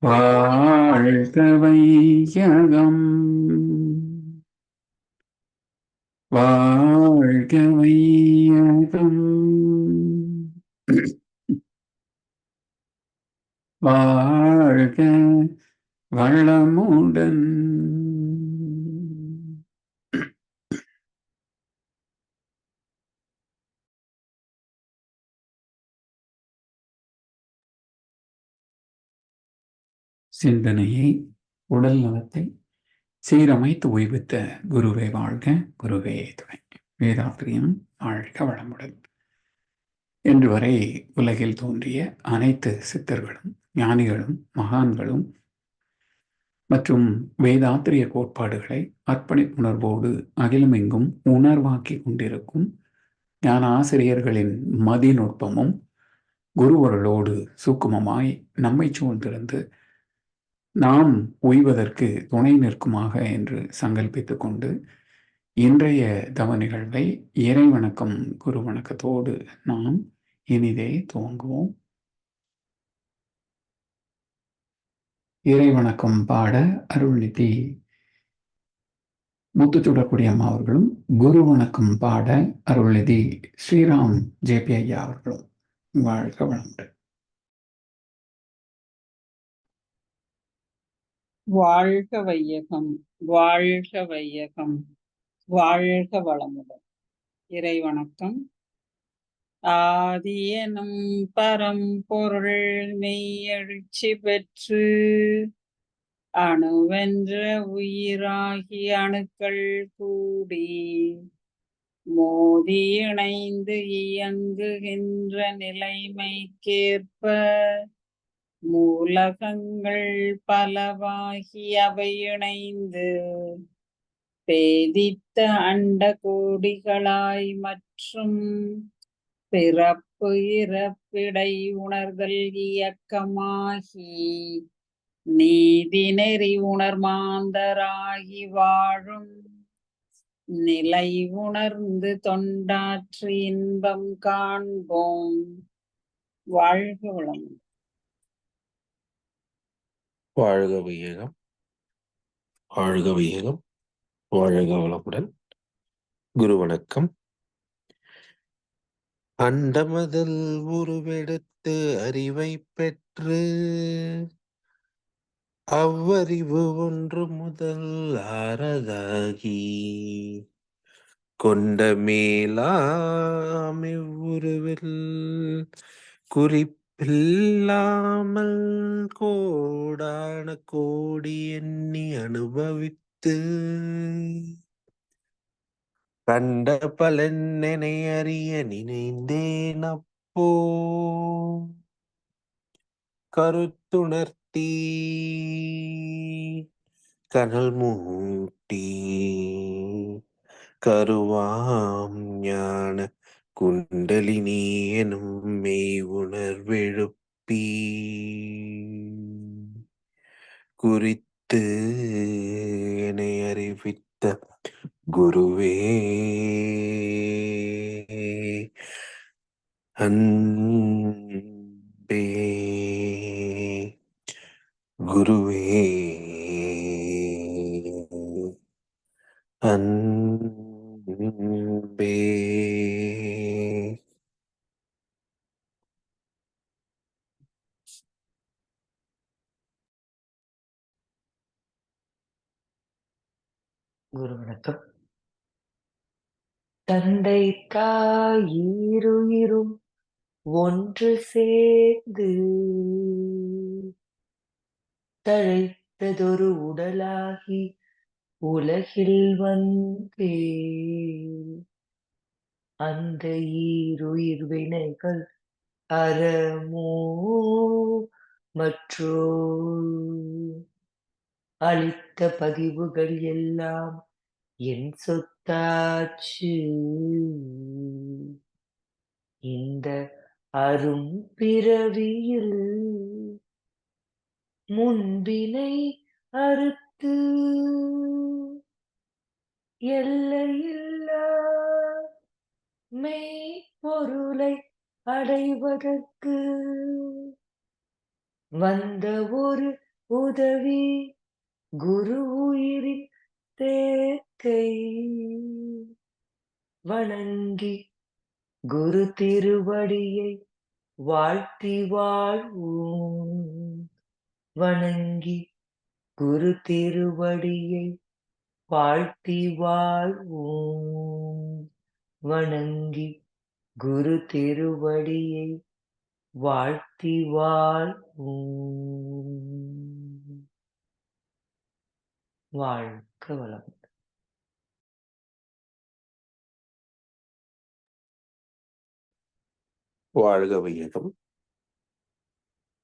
வாழ்க வையகம், வாழ்க வையகம், வாழ்க வளமுடன். சிந்தனையை, உடல் நலத்தை சீரமைத்து ஓய்வித்த குருவே வாழ்க, குருவே துணை. வேதாத்திரியம் வாழ்க வளமுடன். இன்று வரை உலகில் தோன்றிய அனைத்து சித்தர்களும் ஞானிகளும் மகான்களும் மற்றும் வேதாத்திரிய கோட்பாடுகளை அர்ப்பணிப்புணர்வோடு அகிலமெங்கும் உணர்வாக்கி கொண்டிருக்கும் ஞான ஆசிரியர்களின் மதிநுட்பமும் குருவர்களோடு சூக்குமமாய் நம்மை சூழ்ந்திருந்து நாம் உய்வதற்கு துணை நிற்குமாக என்று சங்கல்பித்துக் கொண்டு இன்றைய தவ நிகழ்வை இறை வணக்கம் குரு வணக்கத்தோடு நாம் இனிதே துவங்குவோம். இறை வணக்கம் பாட அருள்நிதி முத்துச்சுடக்கூடிய அம்மா அவர்களும், குரு வணக்கம் பாட அருள்நிதி ஸ்ரீராம் ஜேபி ஐயா அவர்களும் வாழ்க வளமுடன். வாழ்க வையகம், வாழ்க வையகம், வாழ்க வளமுடன். இறை வணக்கம். ஆதியனும் பரம்பொருள் மெய்யெழுச்சி பெற்று அணுவென்ற உயிராகி அணுக்கள் கூடி மோதி இணைந்து இயங்குகின்ற நிலைமைக்கேற்ப மூலகங்கள் பலவாகி அவை இணைந்து பேதித்த அண்ட கோடிகளாய் மற்றும் பிறப்பு இறப்பிடை உணர்தல் இயக்கமாகி நீதி நெறி உணர்மாந்தராகி வாழும் நிலை உணர்ந்து தொண்டாற்று இன்பம் காண்போம். வாழ்க வளம். வாழ்க வையகம், வாழ்க வையகம், வாழ்க வளமுடன். குரு வணக்கம். அண்டமதில் உருவெடுத்து அறிவை பெற்று அவ்வறிவு ஒன்று முதல் ஆறதாகி கொண்ட மேலாம் இவ்வுருவில் குறிப்பில்லாமல் கோடான கோடி எண்ணி அனுபவித்து கண்ட பலனை அறிய நினைந்தேன் அப்போ கருத்துணர்த்தி கனல் மூட்டி கருவாம் ஞான குண்டலினி எனும் மெய் உணர்வெழுப்பி குறித்து என்னை அறிவித்த குருவே அன்பே, குருவே அன்பே. குரு வணக்கம். தந்தை தாயிருயிரும் ஒன்று சேர்ந்து தழைத்ததொரு உடலாகி உலகில் வந்தே அந்த ஈருயிர் வினைகள் அறமோ மற்றோ அளித்த பதிவுகள் எல்லாம் என் சொத்தாச்சு. இந்த அரும் பிறவியில் முன்பினை அறுத்து எல்லையில்லா மெய் பொருளை அடைவதற்கு வந்த ஒரு உதவி குரு உயிரின் தேக்கை வணங்கி குரு திருவடியை வாழ்த்தி வாழ்வோம். வணங்கி குரு திருவடியை வாழ்த்தி வாழ்வோம். வணங்கி குரு திருவடியை வாழ்த்தி வாழ்வோம். வாழ்க வளம். வாழ்க வையகம்,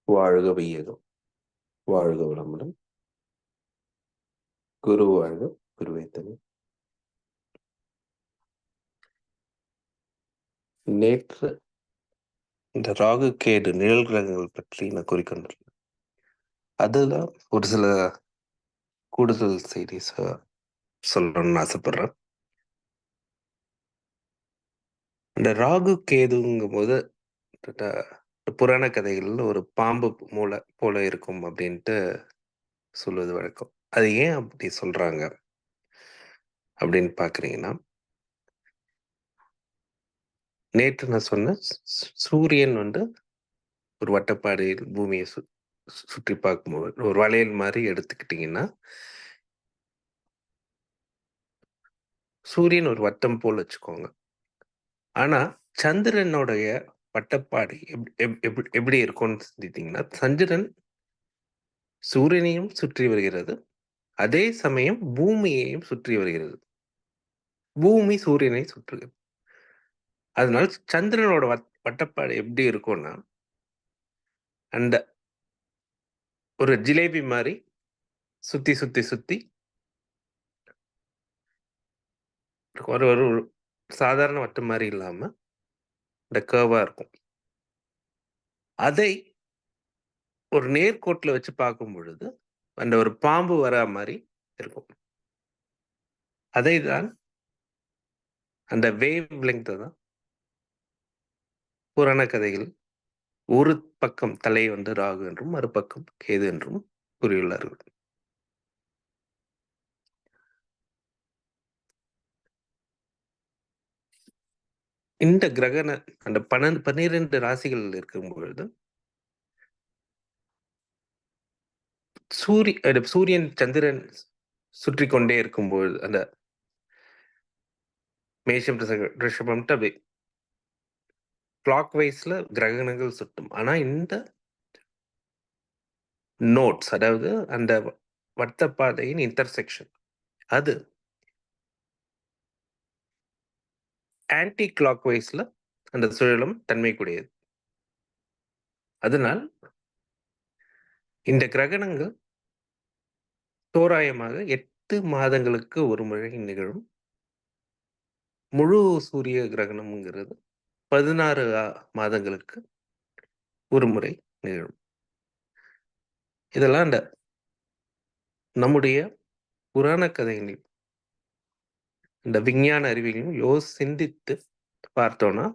வாழ்க வையகம், வாழ்க வளமுடன். குரு வாழ்க, குருவே துணை. நேற்று இந்த ராகு கேது நிழல் கிரகங்கள் பற்றி நான் குறிக்கொண்டுள்ளேன். அதுல ஒரு சில கூடுதல் செய்திஸ் சொல்லணும்னு ஆசைப்படுறேன். இந்த ராகு கேதுங்கும் போது புராண கதைகள்ல ஒரு பாம்பு மூளை போல இருக்கும் அப்படின்ட்டு சொல்வது வழக்கம். அது ஏன் அப்படி சொல்றாங்க அப்படின்னு பாக்குறீங்கன்னா, நேற்று நான் சொன்ன சூரியன் ஒரு வட்டப்பாடையில் பூமியை சுற்றி பார்க்கும்போது ஒரு வளையல் மாதிரி எடுத்துக்கிட்டீங்கன்னா, சூரியன் ஒரு வட்டம் போல் வச்சுக்கோங்க. ஆனா சந்திரனுடைய வட்டப்பாடை எப்படி இருக்கும்னு சிந்தித்தீங்கன்னா, சந்திரன் சூரியனையும் சுற்றி வருகிறது, அதே சமயம் பூமியையும் சுற்றி வருகிறது, பூமி சூரியனை சுற்றுகிறது. அதனால சந்திரனோட வட்டப்பாடு எப்படி இருக்கும்னா, அந்த ஒரு ஜிலேபி மாதிரி சுத்தி சுத்தி சுத்தி ஒரு ஒரு சாதாரண வட்டம் மாதிரி இல்லாம இந்த கர்வா இருக்கும். அதை ஒரு நேர்கோட்டில் வச்சு பார்க்கும் பொழுது அந்த ஒரு பாம்பு வரா மாதிரி இருக்கும். அதை தான் அந்த வேவ் லெங்க் தான் புராண கதைகள் ஒரு பக்கம் தலை ராகு என்றும் மறுபக்கம் கேது என்றும் கூறியுள்ளார்கள். இந்த கிரகண அந்த 12 ராசிகள் இருக்கும் பொழுது சூரியன் சந்திரன் சுற்றி கொண்டே இருக்கும்போது அந்த மேஷம் ரிஷபம் கிளாக் வைஸ்ல கிரகணங்கள் சுட்டும். ஆனா இந்த நோட்ஸ், அதாவது அந்த வட்டப்பாதையின் இன்டர்செக்ஷன், அது ஆன்டி கிளாக் வைஸ்ல அந்த சுழலும் தன்மைக்குடையது. அதனால் இந்த கிரகணங்கள் தோராயமாக 8 மாதங்களுக்கு ஒரு முறை நிகழும். முழு சூரிய கிரகணம்ங்கிறது 16 மாதங்களுக்கு ஒரு முறை நிகழும். இதெல்லாம் நம்முடைய புராண கதைகளில் இந்த விஞ்ஞான அறிவியலையும் சிந்தித்து பார்த்தோம்னா,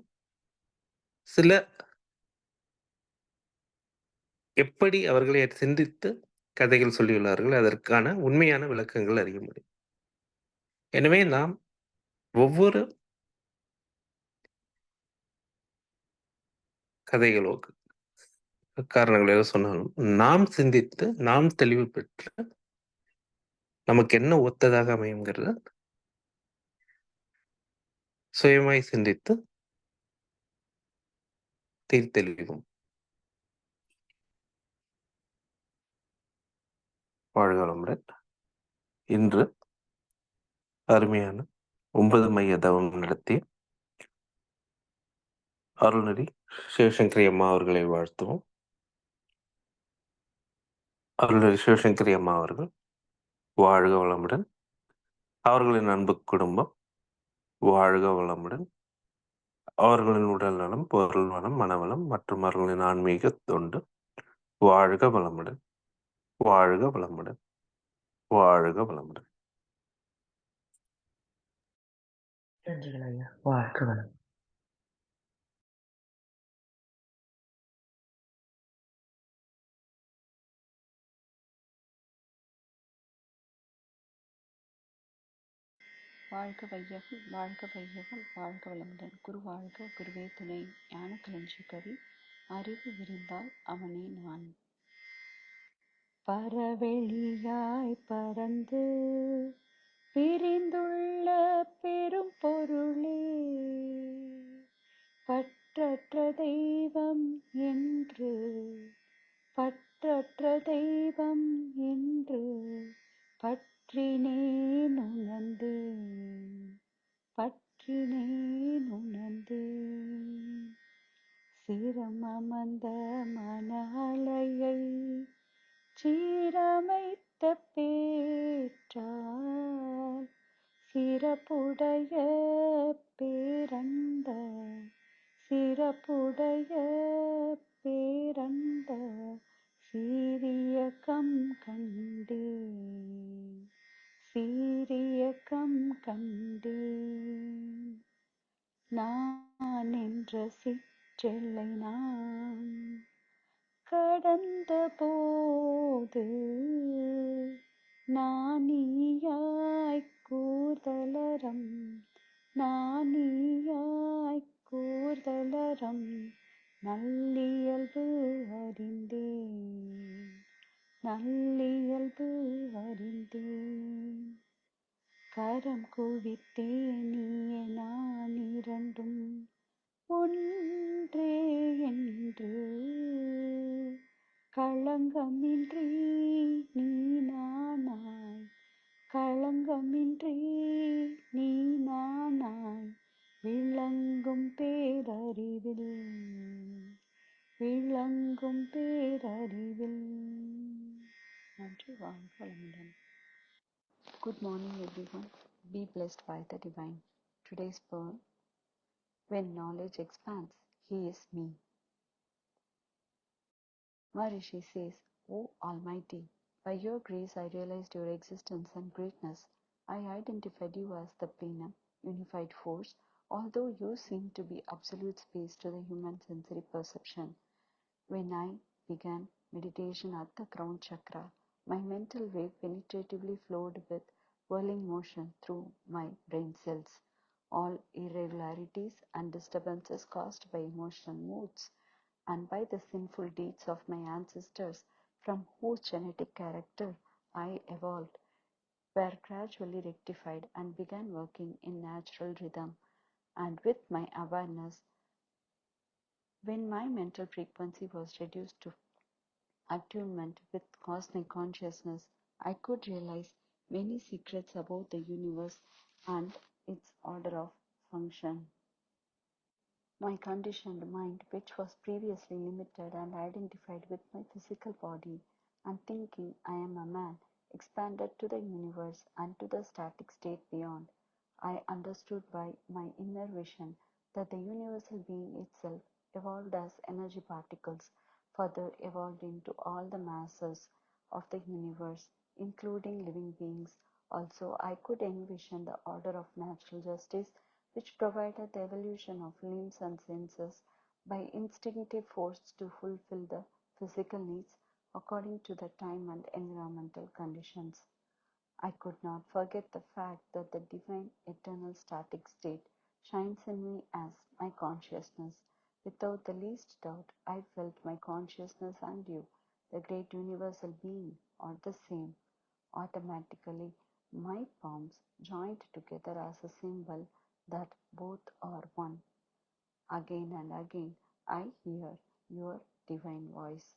சில எப்படி அவர்களை சிந்தித்து கதைகள் சொல்லியுள்ளார்கள், அதற்கான உண்மையான விளக்கங்கள் அறிய முடியும். எனவே நாம் ஒவ்வொரு கதைகளோ காரணங்கள் எதோ சொன்னாலும் நாம் சிந்தித்து நாம் தெளிவு பெற்று நமக்கு என்ன ஒத்ததாக அமையுங்கிறத சுயமாய் சிந்தித்து தீர்த்தெளிவோம். வாழ்க வளமுடன். இன்று அருமையான 9 மைய தவம் நடத்திய அருள்நெறி சிவசங்கரி அம்மா அவர்களை வாழ்த்துவோம். அருள்நெறி சிவசங்கரி அம்மா அவர்கள் வாழ்க வளமுடன். அவர்களின் அன்பு குடும்பம் வாழ்க வளமுடன். அவர்களின் உடல் நலம், பொருள் நலம், மனவளம் மற்றும் அவர்களின் ஆன்மீக தொண்டு வாழ்க வளமுடன். வாழ்க வளமுடன். வாழ்க வளமுடன். நன்றிகள் ஐயா. வாழ்க வளம். வாழ்க வையகம் வாழ்க வையகம் வாழ்க வளமுடன். குரு வாழ்க குருவே துணை. ஞான களஞ்சிய கவி. அறிவு விரிந்தால் அவனே நான். பரவெளியாய் பரந்து விரிந்துள்ள பெரும் பொருளே, பற்றற்ற தெய்வம் என்று பற்றற்ற தெய்வம் என்று பற்றினேன் உணர்ந்தேன் பற்றினேன் உணர்ந்தேன். சிரமமந்த மன அலையை சீரமைத்த பேற்றால் சிறப்புடைய பேரண்ட சிறப்புடைய பேரண்ட சீரியக்கம் கண்டேன் சீரியக்கம் கண்டேன். நான் என்ற சிற்றெல்லை நான் கடந்த போது நானியாய் கூர்தலரம் நானியாய் கூர்தலரம் நல்லியல்பு அறிந்தேன் நல்லியல்பு அறிந்தேன். கரம் குவித்தேனிய நான் இரண்டும் ஒன்றே என்று களங்கமின்றி நீ நானாய் களங்கமின்றி நீ நானாய் விளங்கும் பேரறிவில் விளங்கும் பேரறிவில். நன்றி. வாழ்க வளமுடன். Good morning everyone. Be blessed by the divine. Today's poem: when knowledge expands, he is me. Maharishi says, O Almighty, by your grace I realized your existence and greatness. I identified you as the plenum, unified force, although you seem to be absolute space to the human sensory perception. When I began meditation at the crown chakra, my mental wave penetratively flowed with whirling motion through my brain cells. All irregularities and disturbances caused by emotional moods and by the sinful deeds of my ancestors, from whose genetic character I evolved, were gradually rectified and began working in natural rhythm. And with my awareness, when my mental frequency was reduced to attunement with cosmic consciousness, I could realize many secrets about the universe and its order of function. My conditioned mind, which was previously limited and identified with my physical body and thinking I am a man, expanded to the universe and to the static state beyond. I understood by my inner vision that the universal being itself evolved as energy particles, further evolved into all the masses of the universe, including living beings. Also, I could envision the order of natural justice, which provided the evolution of limbs and senses by instinctive force to fulfill the physical needs according to the time and environmental conditions. I could not forget the fact that the divine eternal static state shines in me as my consciousness. Without the least doubt, I felt my consciousness and you, the great universal being, are the same. Automatically, my palms joined together as a symbol that both are one. Again and again, I hear your divine voice.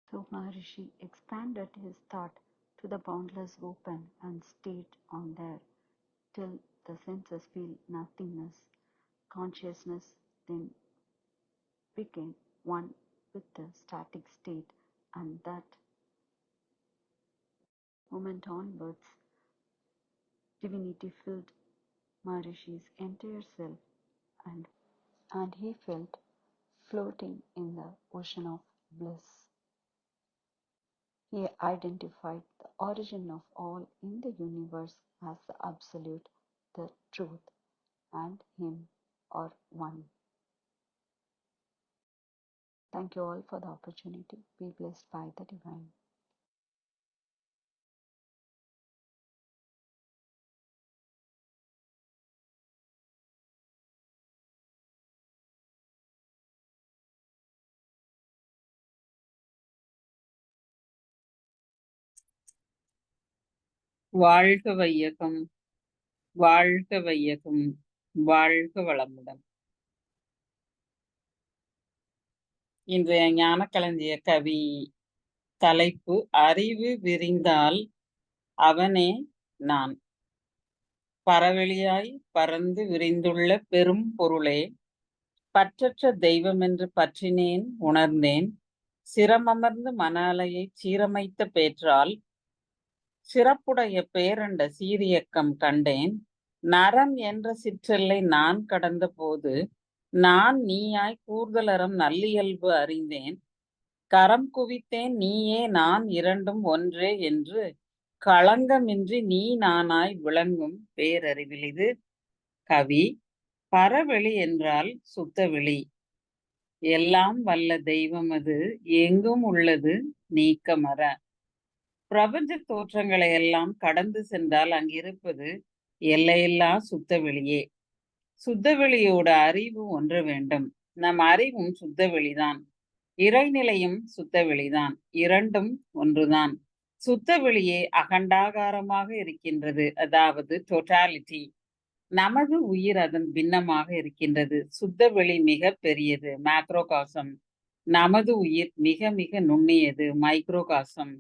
So Maharishi expanded his thought to the boundless open and stayed on there till the senses feel nothingness. Consciousness then became one with the static state, and that moment onwards, divinity filled Maharishi's entire self, and he felt floating in the ocean of bliss. He identified the origin of all in the universe as the absolute, the truth, and him are one. Thank you all for the opportunity. Be blessed by the divine. வாழ்க வையகம், வாழ்க வையகம், வாழ்க வளமுடன். இன்றைய ஞானக்களஞ்சிய கவி தலைப்பு அறிவு விரிந்தால் அவனே நான். பரவெளியாய் பறந்து விரிந்துள்ள பெரும் பொருளே, பற்றற்ற தெய்வமென்று பற்றினேன் உணர்ந்தேன். சிரமமர்ந்து மன அலையை சீரமைத்த பேற்றால் சிறப்புடைய பேரண்ட சீரியக்கம் கண்டேன். நரம் என்ற சிற்றெல்லை நான் கடந்த போது நான் நீயாய் கூர்தலறம் நல்லியல்பு அறிந்தேன். கரம் குவித்தேன் நீயே நான் இரண்டும் ஒன்றே என்று களங்கமின்றி நீ நானாய் விளங்கும் பேரறிவில். இது கவி. பரவெளி என்றால் சுத்தவெளி. எல்லாம் வல்ல தெய்வம் அது எங்கும் உள்ளது நீக்கமற. பிரபஞ்ச தோற்றங்களை எல்லாம் கடந்து சென்றால் அங்கிருப்பது எல்லையில்லா சுத்தவெளியே. சுத்தவெளியோட அறிவு ஒன்று வேண்டும். நம் அறிவும் சுத்தவெளிதான், இறைநிலையும் சுத்தவெளிதான், இரண்டும் ஒன்றுதான். சுத்தவெளியே அகண்டாகாரமாக இருக்கின்றது, அதாவது டோட்டாலிட்டி. நமது உயிர் அதன் பின்னமாக இருக்கின்றது. சுத்தவெளி மிக பெரியது, மேக்ரோகாசம். நமது உயிர் மிக மிக நுண்ணியது, மைக்ரோகாசம்.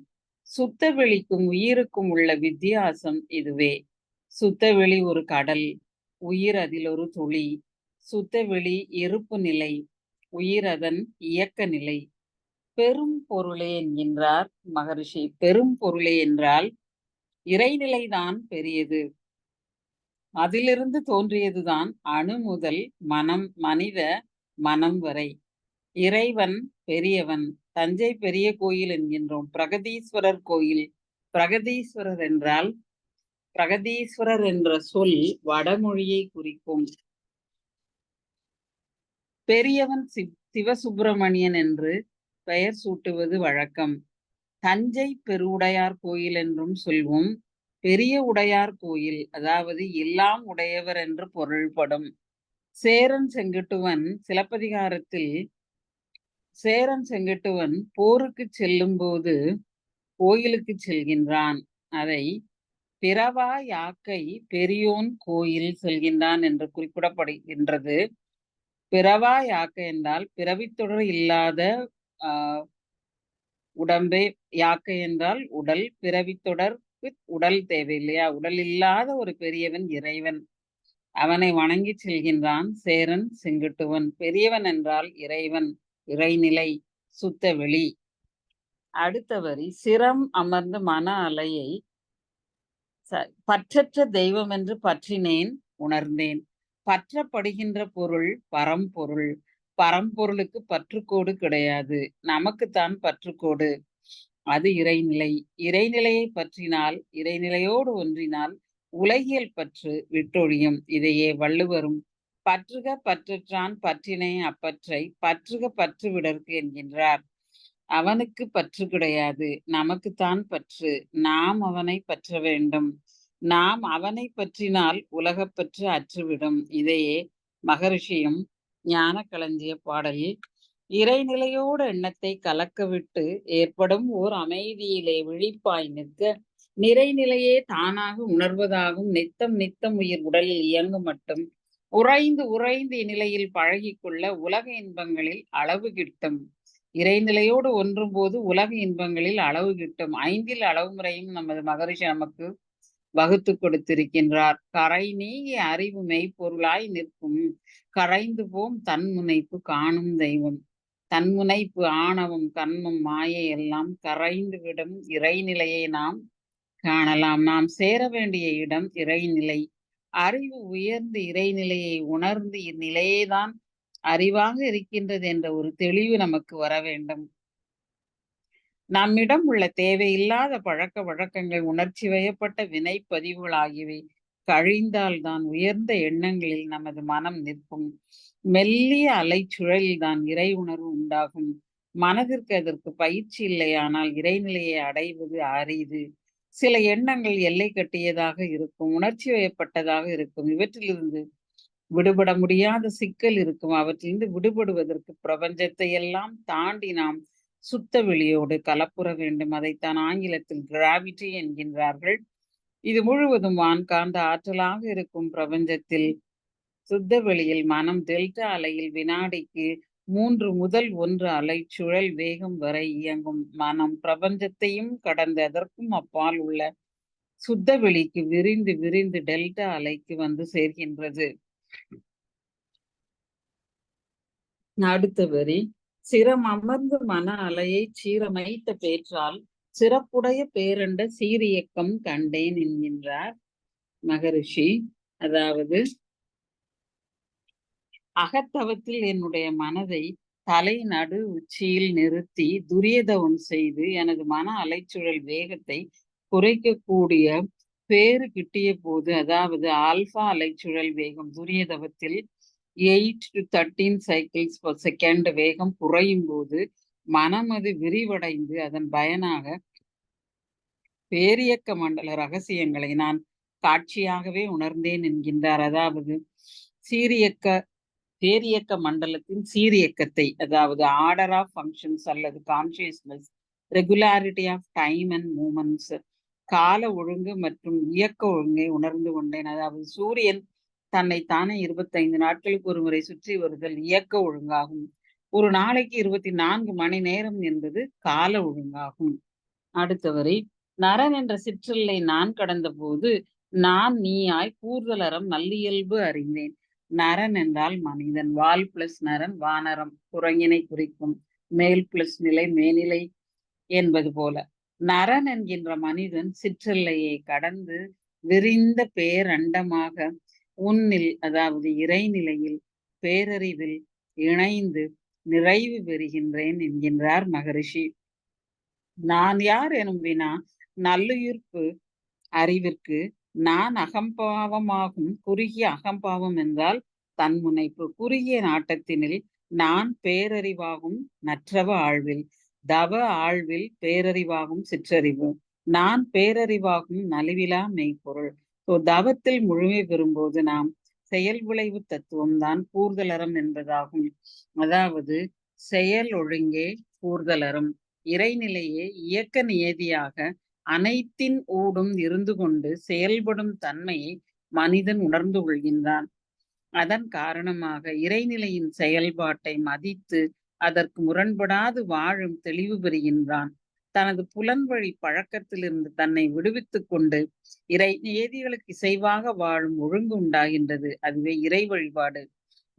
சுத்தவெளிக்கும் உயிருக்கும் உள்ள வித்தியாசம் இதுவே. சுத்தவெளி ஒரு கடல், உயிர் அதில் ஒரு துளி. சுத்தவெளி இருப்பு நிலை, உயிர் அதன் இயக்க நிலை. பெரும் பொருளே என்கின்றார் மகரிஷி. பெரும் பொருளே என்றால் இறைநிலைதான் பெரியது. அதிலிருந்து தோன்றியதுதான் அணு முதல் மனம், மனித மனம் வரை. இறைவன் பெரியவன். தஞ்சை பெரிய கோயில் என்கின்றோம், பிரகதீஸ்வரர் கோயில். பிரகதீஸ்வரர் என்றால், பிரகதீஸ்வரர் என்ற சொல் வடமொழியை குறிக்கும். பெரியவன் சிவசுப்பிரமணியன் என்று பெயர் சூட்டுவது வழக்கம். தஞ்சை பெருவுடையார் கோயில் என்றும் சொல்வோம். பெரிய உடையார் கோயில், அதாவது எல்லாம் உடையவர் என்று பொருள்படும். சேரன் செங்குட்டுவன் சிலப்பதிகாரத்தில் சேரன் செங்குட்டுவன் போருக்கு செல்லும் போது கோயிலுக்கு செல்கின்றான். அதை பிறவா யாக்கை பெரியோன் கோயில் செல்கின்றான் என்று குறிப்பிடப்படுகின்றது. பிறவா யாக்கை என்றால் பிறவித்தொடர் இல்லாத உடம்பே. யாக்கை என்றால் உடல். பிறவித்தொடர்க்கு உடல் தேவை இல்லையா? உடல் இல்லாத ஒரு பெரியவன் இறைவன். அவனை வணங்கி செல்கின்றான் சேரன் செங்குட்டுவன். பெரியவன் என்றால் இறைவன், இறைநிலை, சுத்தவெளி. அடுத்த வரி, சிரம் அமர்ந்து மன அலையை பற்றற்ற தெய்வம் என்று பற்றினேன் உணர்ந்தேன். பற்றப்படுகின்ற பொருள் பரம்பொருள். பரம்பொருளுக்கு பற்றுக்கோடு கிடையாது, நமக்குத்தான் பற்றுக்கோடு. அது இறைநிலை. இறைநிலையை பற்றினால், இறைநிலையோடு ஒன்றினால் உலகியல் பற்று விட்டொழியும். இதையே வள்ளுவரும் பற்றுக பற்றற்றான் பற்றினை அப்பற்றை பற்றுக பற்று விடற்கு என்கின்றார். அவனுக்கு பற்று கிடையாது, நமக்குத்தான் பற்று. நாம் அவனை பற்ற வேண்டும். நாம் அவனை பற்றினால் உலகப்பற்று அற்றுவிடும். இதையே மகரிஷியும் ஞானக்களஞ்சிய பாடலில் இறைநிலையோடு எண்ணத்தை கலக்கவிட்டு ஏற்படும் ஓர் அமைதியிலே விழிப்பாய் நிற்க நிறைநிலையே தானாக உணர்வதாகும். நித்தம் நித்தம் உயிர் உடலில் இயங்கும் மட்டும் உறைந்து உறைந்து இந்நிலையில் பழகிக்கொள்ள உலக இன்பங்களில் அளவு கிட்டும். இறைநிலையோடு ஒன்றும் போது உலக இன்பங்களில் அளவு கிட்டும். 5 அளவு முறையும் நமது மகரிஷி நமக்கு வகுத்து கொடுத்திருக்கின்றார். கரை நீங்கி அறிவு மெய்ப்பொருளாய் நிற்கும். கரைந்து போம் தன்முனைப்பு காணும் தெய்வம். தன்முனைப்பு, ஆணவம், கண்மம், மாயை எல்லாம் கரைந்து விடும் இறைநிலையை நாம் காணலாம். நாம் சேர வேண்டிய இடம் இறைநிலை. அறிவு உயர்ந்து இறைநிலையை உணர்ந்து இந்நிலையேதான் அறிவாக இருக்கின்றது என்ற ஒரு தெளிவு நமக்கு வர வேண்டும். நம்மிடம் உள்ள தேவையில்லாத பழக்க வழக்கங்கள், உணர்ச்சி வயப்பட்ட வினை பதிவுகள் ஆகியவை கழிந்தால்தான் உயர்ந்த எண்ணங்களில் நமது மனம் நிற்கும். மெல்லிய அலைச்சுழலில்தான் இறை உணர்வு உண்டாகும். மனதிற்கு அதற்கு பயிற்சி இல்லையானால் இறைநிலையை அடைவது அரிது. சில எண்ணங்கள் எல்லை கட்டியதாக இருக்கும், உணர்ச்சி வயப்பட்டதாக இருக்கும். இவற்றிலிருந்து விடுபட முடியாத சிக்கல் இருக்கும். அவற்றிலிருந்து விடுபடுவதற்கு பிரபஞ்சத்தை எல்லாம் தாண்டி நாம் சுத்த வெளியோடு கலப்புற வேண்டும். அதைத்தான் ஆங்கிலத்தில் கிராவிட்டி என்கின்றார்கள். இது முழுவதும் வான்காந்த ஆற்றலாக இருக்கும் பிரபஞ்சத்தில் சுத்த வெளியில் மனம் டெல்டா அலையில் வினாடிக்கு 3 முதல் 1 அலைச்சுழல் வேகம் வரை இயங்கும். மனம் பிரபஞ்சத்தையும் கடந்து அதற்கும் அப்பால் உள்ள சுத்த வெளிக்கு விரிந்து விரிந்து டெல்டா அலைக்கு வந்து சேர்கின்றது. அடுத்த வரி, சிரம் அமர்ந்து மன அலையை சீரமைத்த பேற்றால் சிறப்புடைய பேரண்ட சீரியக்கம் கண்டேன் என்கின்றார் மகரிஷி. அதாவது, அகத்தவத்தில் என்னுடைய மனதை தலை நடு உச்சியில் நிறுத்தி துரியதவம் செய்து எனது மன அலைச்சுழல் வேகத்தை குறைக்கக்கூடிய பேறு கிட்டிய போது, அதாவது ஆல்பா அலைச்சுழல் வேகம் துரியதவத்தில் 8 to 13 cycles per second வேகம் குறையும் போது மனம் அது விரிவடைந்து அதன் பயனாக பேரியக்க மண்டல ரகசியங்களை நான் காட்சியாகவே உணர்ந்தேன் என்கின்றார். அதாவது பேரியக்க மண்டலத்தின் சீரியக்கத்தை, அதாவது ஆர்டர் ஆஃப் ஃபங்க்ஷன்ஸ் அல்லது consciousness, regularity of time and moments, கால ஒழுங்கு மற்றும் இயக்க ஒழுங்கை உணர்ந்து கொண்டேன். அதாவது சூரியன் தன்னைத்தானே 25 நாட்களுக்கு ஒரு முறை சுற்றி வருதல் இயக்க ஒழுங்காகும். ஒரு நாளைக்கு 24 மணி நேரம் என்பது கால ஒழுங்காகும். அடுத்தவரை, நரன் என்ற சிற்றலை நான் கடந்த போது நான் நீயாய் கூர்தலறம் நல்லியல்பு அறிந்தேன். நரன் என்றால் மனிதன். வால் பிளஸ் நரன் வானரம், குரங்கினை குறிக்கும். மேல் பிளஸ் நிலை மேனிலை என்பது போல நரன் என்கின்ற மனிதன் சிற்றெல்லையை கடந்து விரிந்த பேரண்டமாக உன்னில், அதாவது இறைநிலையில் பேரறிவில் இணைந்து நிறைவு பெறுகின்றேன் என்கின்றார் மகரிஷி. நான் யார் எனும் வினா நல்லுயிர்ப்பு அறிவிற்கு நான் அகம்பாவமாகும். குறுகிய அகம்பாவம் என்றால் தன்முனைப்பு. குறுகிய நாட்டத்தினில் நான் பேரறிவாகும் நற்றவ ஆழ்வில், தவ ஆழ்வில் பேரறிவாகும் சிற்றறிவு, நான் பேரறிவாகும் நலிவிலா மெய்ப்பொருள். தவத்தில் முழுமை பெறும்போது நாம் செயல் விளைவு தத்துவம் தான் கூர்தலறம் என்பதாகும். அதாவது செயல் ஒழுங்கே கூர்தலறம். இறைநிலையே இயக்க நியதியாக அனைத்தின் ஊடும் இருந்து கொண்டு செயல்படும் தன்மையை மனிதன் உணர்ந்து கொள்கின்றான். அதன் காரணமாக இறைநிலையின் செயல்பாட்டை மதித்து அதற்கு முரண்படாது வாழும் தெளிவு பெறுகின்றான். தனது புலன்வழி பழக்கத்திலிருந்து தன்னை விடுவித்துக் கொண்டு இறை நியதிகளுக்கு இசைவாக வாழும் ஒழுங்கு உண்டாகின்றது. அதுவே இறை வழிபாடு.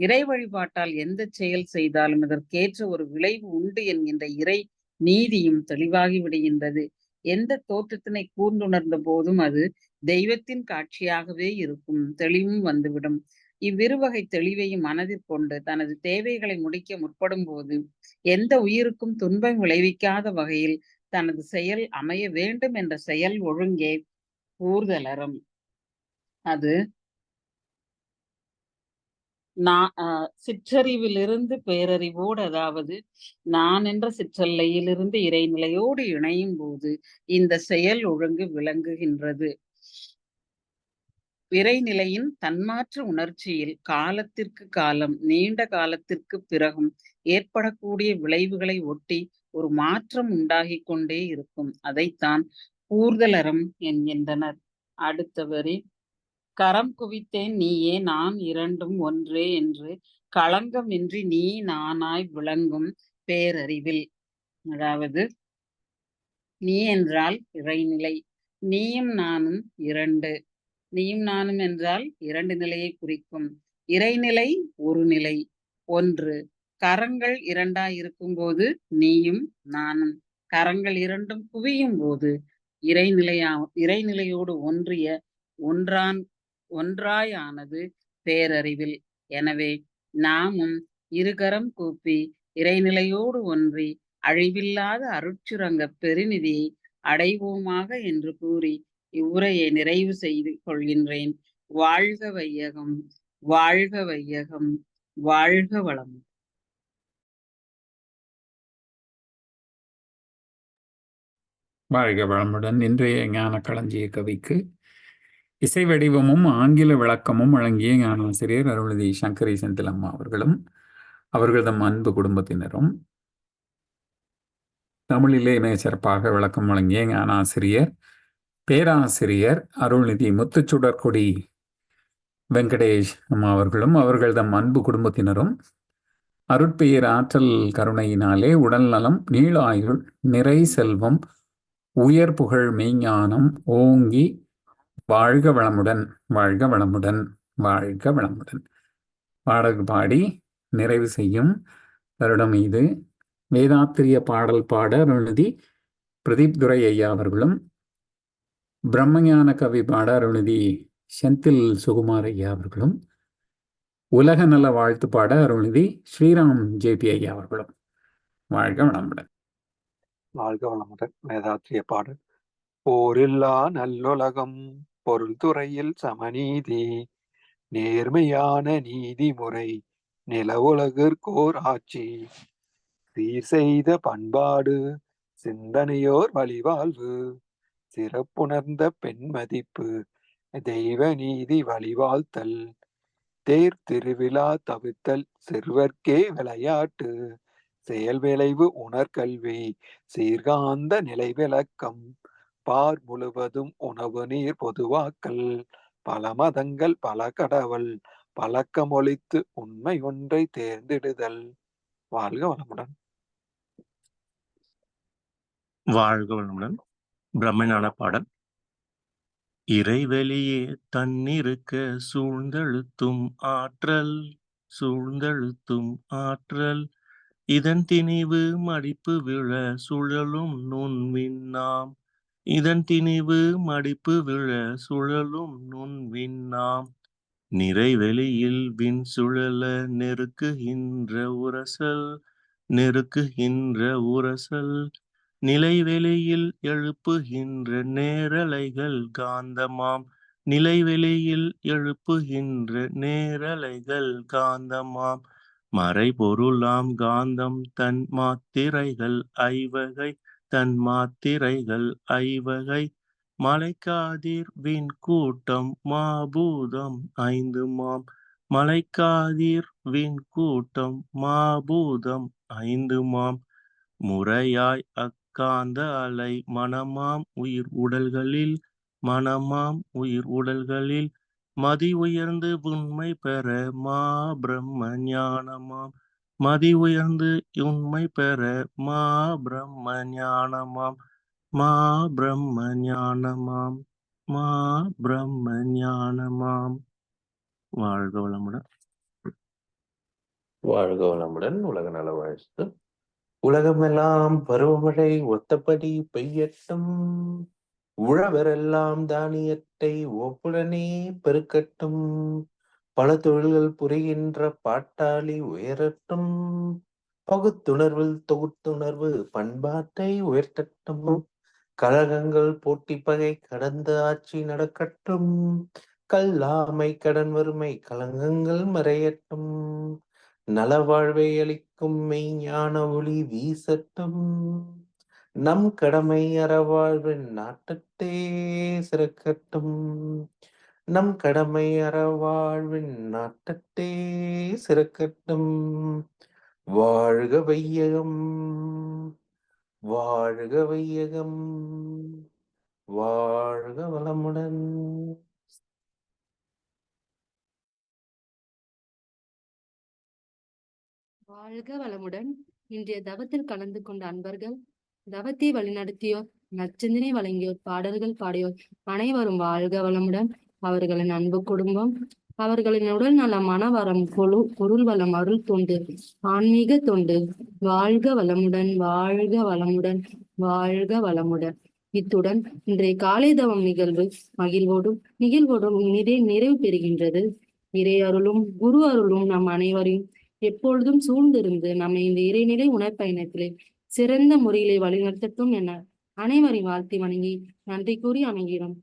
இறை வழிபாட்டால் எந்த செயல் செய்தாலும் அதற்கேற்ற ஒரு விளைவு உண்டு என்கின்ற இறை நீதியும் தெளிவாகி விடுகின்றது. எந்த தோற்றத்தினை கூர்ந்துணர்ந்த போதும் அது தெய்வத்தின் காட்சியாகவே இருக்கும். தெளிவும் வந்துவிடும். இவ்விருவகை தெளிவையும் மனதிற் கொண்டு தனது தேவைகளை முடிக்க முற்படும் போது எந்த உயிருக்கும் துன்பம் விளைவிக்காத வகையில் தனது செயல் அமைய வேண்டும் என்ற செயல் ஒழுங்கே கூர்தலறம். அது சிற்றறிவிலிருந்து பேரறிவோடு, அதாவது நான் என்ற சிற்றல்லையிலிருந்து இறைநிலையோடு இணையும் போது இந்த செயல் ஒழுங்கு விளங்குகின்றது. இறைநிலையின் தன்மாற்ற உணர்ச்சியில் காலத்திற்கு காலம், நீண்ட காலத்திற்கு பிறகும் ஏற்படக்கூடிய விளைவுகளை ஒட்டி ஒரு மாற்றம் உண்டாகி கொண்டே இருக்கும். அதைத்தான் கூர்தலறம் என்கின்றனர். அடுத்தவரி, கரம் குவித்தேன் நீயே நான் இரண்டும் ஒன்றே என்று களங்கமின்றி நீ நானாய் விளங்கும் பேரறிவில். அதாவது நீ என்றால் இறைநிலை, நீயும் நானும் இரண்டு. நீயும் நானும் என்றால் இரண்டு நிலையை குறிக்கும். இறைநிலை ஒரு நிலை, ஒன்று. கரங்கள் இரண்டாய் இருக்கும் போது நீயும் நானும், கரங்கள் இரண்டும் குவியும் போது இறைநிலையோடு ஒன்றிய ஒன்றாயானது பேரறிவில். எனவே நாமும் இருகரம் கூப்பி இறைநிலையோடு ஒன்றி அழிவில்லாத அருட்சுரங்க பெருநிதியை அடைவோமாக என்று கூறி இவ்வுரையை நிறைவு செய்து கொள்கின்றேன். வாழ்க வையகம், வாழ்க வையகம், வாழ்க வளம். வாழ்க வளமுடன். இன்றைய ஞான களஞ்சிய கவிக்கு இசை வடிவமும் ஆங்கில விளக்கமும் வழங்கிய ஞானாசிரியர் அருள்நிதி சங்கரி செந்திலம்மா அவர்களும் அவர்களது அன்பு குடும்பத்தினரும், தமிழிலே மிக சிறப்பாக விளக்கம் வழங்கிய ஞானாசிரியர் பேராசிரியர் அருள்நிதி முத்துச்சுடர்கொடி வெங்கடேஷ் அம்மா அவர்களும் அவர்கள்தம் அன்பு குடும்பத்தினரும் அருட்பெயர் ஆற்றல் கருணையினாலே உடல்நலம், நீளாயுள், நிறை செல்வம், உயர் புகழ், மெய்ஞானம் ஓங்கி வாழ்க வளமுடன், வாழ்க வளமுடன், வாழ்க வளமுடன் பாடல் பாடி நிறைவு செய்யும் தருணம் இது. வேதாத்திரிய பாடல் பாட அருள்நிதி பிரதீப் துரை ஐயா அவர்களும், பிரம்மஞான கவி பாட அருள்நிதி செந்தில் சுகுமார் ஐயா அவர்களும், உலக நல வாழ்த்து பாட அருள்நிதி ஸ்ரீராம் ஜேபி ஐயா அவர்களும். வாழ்க வளமுடன். வாழ்க வளமுடன். வேதாத்திரிய பாடல். போரில்லா நல்லுலகம், பொருள் துறையில் சமநீதி, நேர்மையான நீதிமுறை, நிலவுலகிற்கோர் ஆட்சி, சீர் செய்த பண்பாடு, சிந்தனையோர் வழிவாழ்வு, சிறப்புணர்ந்த பெண் மதிப்பு, தெய்வ நீதி வழிவாழ்த்தல், தேர் திருவிழா தவிர்த்தல், சிறுவர்க்கே விளையாட்டு, செயல் விளைவு உணர்கல்வி, சீர்காந்த நிலை விளக்கம், பார் முழுவதும் உணவு நீர் பொதுவாக்கல், பல மதங்கள் பல கடவுள் பழக்கமொழித்து உண்மை ஒன்றை தேர்ந்தெடுதல். வாழ்க வளமுடன். வாழ்க வளமுடன். பிரம்மஞான பாடல். இறைவெளியே தன்னிருக்க சூழ்ந்தழுத்தும் ஆற்றல், சூழ்ந்தழுத்தும் ஆற்றல், இதன் திணிவு மடிப்பு விழ சுழலும் நுண்விண்ணாம், இதன் திணிவு மடிப்பு விழ சுழலும் நுண்விண்ணாம், நிறைவெளியில் விண் சுழல நெருக்குகின்ற உரசல், நெருக்குகின்ற உரசல், நிலைவெளியில் எழுப்புகின்ற நேரலைகள் காந்தமாம், நிலைவெளியில் எழுப்புகின்ற நேரலைகள் காந்தமாம், மறைபொருளாம் காந்தம் தன் மாத்திரைகள் ஐவகை, தன் மாத்திரைகள் ஐவகை, மலைக்காதிர் விண் கூட்டம் மாபூதம் ஐந்துமாம், மலைக்காதிர் விண் கூட்டம் மாபூதம் ஐந்துமாம், முறையாய் அக்காந்த அலை மனமாம் உயிர் உடல்களில், மனமாம் உயிர் உடல்களில், மதி உயர்ந்து உண்மை பெற மா பிரம்ம ஞானமாம், மதி உயர்ந்து உண்மை பெற மா பிரம்ம ஞானமாம், மா பிரம்ம ஞானமாம், மா பிரம்ம ஞானமாம். வாழ்க வளமுடன். வாழ்க வளமுடன். உலக நல வாழ்த்து. உலகமெல்லாம் பருவமழை ஒத்தபடி பெய்யட்டும், உழவரெல்லாம் தானியத்தை ஒப்புடனே பெருக்கட்டும், பல தொழில்கள் புரிகின்ற பாட்டாளி உயரட்டும், பகுத்துணர்வில் தொகுத்துணர்வு பண்பாட்டை உயர்த்தட்டும், கழகங்கள் போட்டி பகை கடந்த ஆட்சி நடக்கட்டும், கல்லாமை கடன் வறுமை கலங்கங்கள் மறையட்டும், நலவாழ்வை அளிக்கும் மெய்ஞான ஒளி வீசட்டும், நம் கடமை அறவாழ்வின் நாட்டத்தே சிறக்கட்டும், நம் கடமை அறவாழ்வின் நாட்டத்தே சிறக்கட்டும். வாழ்க வையகம், வாழ்க வையகம், வாழ்க வளமுடன். வாழ்க வளமுடன். இன்றைய தவத்தில் கலந்து கொண்ட அன்பர்கள், தவத்தை வழிநடத்தியோர், நற்சிந்தனை வழங்கியோர், பாடல்கள் பாடியோர் அனைவரும் வாழ்க வளமுடன். அவர்களின் அன்பு குடும்பம், அவர்களின் உடல் நல, மனவரம், பொருள் வளம், அருள் தொண்டு, ஆன்மீக தொண்டு வாழ்க வளமுடன், வாழ்க வளமுடன், வாழ்க வளமுடன். இத்துடன் இன்றைய காலை தவம் நிகழ்வு நிகழ்வோடும் நிறைவு பெறுகின்றது. இறை அருளும் குரு அருளும் நம் அனைவரையும் எப்பொழுதும் சூழ்ந்திருந்து நம்மை இந்த இறைநிலை உணர்பயணத்திலே சிறந்த முறையிலே வழிநடத்தட்டும் என அனைவரையும் வாழ்த்தி வணங்கி நன்றி கூறி அமைகிறோம்.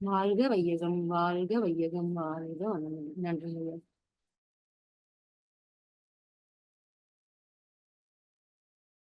வாழ்க வையகம், வாழ்க வையகம், வாழ்க வளமுடன். நன்றி.